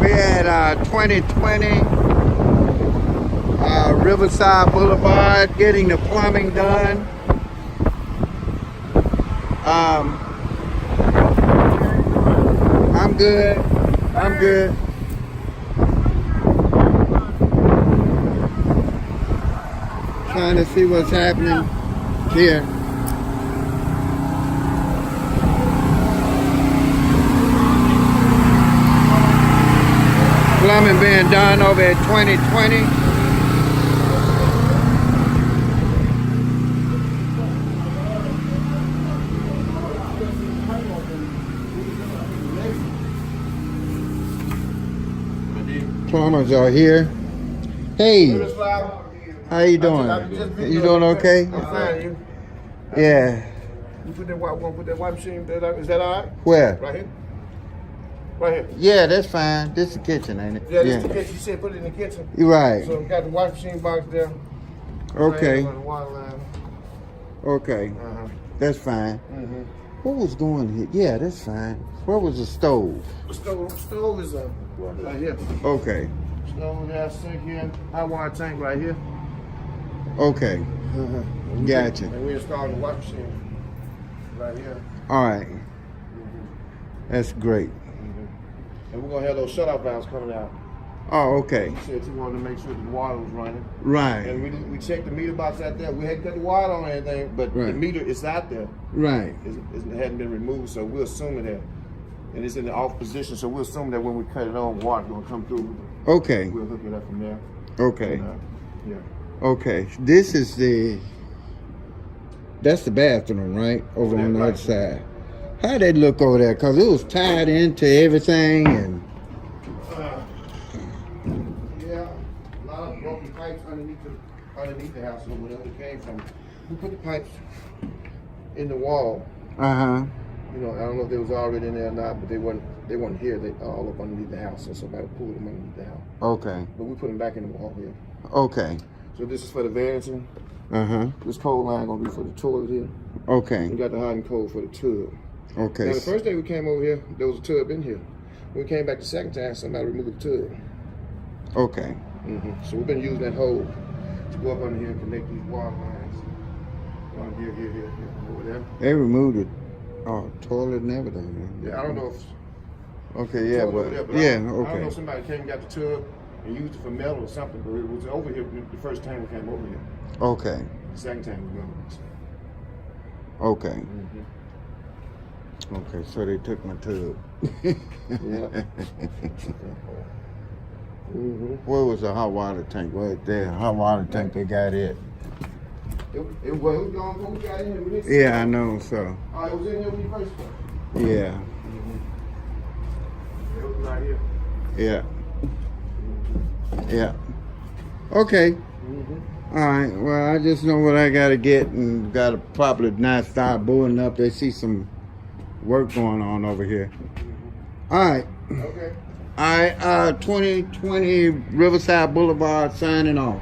We at 2020 Riverside Boulevard getting the plumbing done. I'm good. I'm good. Trying to see what's happening here. Plumbing being done over at 2020. Plumbers are here. Hey, how you doing? You doing okay? I'm fine. Yeah. You put that wipe machine. Is that all right? Where? Right here. Right here. Yeah, that's fine. This is the kitchen, ain't it? Yeah, this is the kitchen. You said put it in the kitchen. You're right. So we got the wipe machine box there. Okay. Right on the water line. Okay. That's fine. What was going here? Yeah, that's fine. Where was the stove? The stove is right here. Okay. Stove there, sink here, hot water tank right here. Okay. Gotcha. And we installed the wipe machine right here. All right. That's great. And we're gonna have those shut-off valves coming out. Oh, okay. You said you wanted to make sure that the water was running. Right. And we checked the meter box out there. We hadn't cut the water on anything, but the meter is out there. Right. It hadn't been removed, so we're assuming that. And it's in the off position, so we're assuming that when we cut it on, water's gonna come through. Okay. We'll hook it up from there. Okay. And, yeah. Okay. This is that's the bathroom, right? Over on the other side. How'd that look over there? Cause it was tied into everything and. Yeah, a lot of broken pipes underneath the house or wherever it came from. We put the pipes in the wall. You know, I don't know if they was already in there or not, but they weren't here. They all up underneath the house, so somebody pulled them underneath the house. Okay. But we put them back in the wall here. Okay. So this is for the vanity. This cold line gonna be for the toilet here. Okay. We got the hot and cold for the tub. Okay. Now the first day we came over here, there was a tub in here. When we came back the second time, somebody removed the tub. Okay. So we've been using that hole to go up under here and connect these water lines. Here, over there. They removed it. Oh, toilet and everything. Yeah, I don't know if. Okay, yeah, but okay. I don't know okay. if somebody came and got the tub and used it for metal or something, but it was over here the first time we came over here. Okay. The second time we went. Okay. Okay, so they took my tub. Yeah. Where was the hot water tank? Right there, hot water tank. They got it. It was gone before we got in here. Yeah, I know. So. Oh, it was in here when you first came. Yeah. It was right here. Yeah. Yeah. Okay. All right. Well, I just know what I got to get, and got to probably not start boarding up. They see some work going on over here. All right. Okay. All right. 2020 Riverside Boulevard signing off.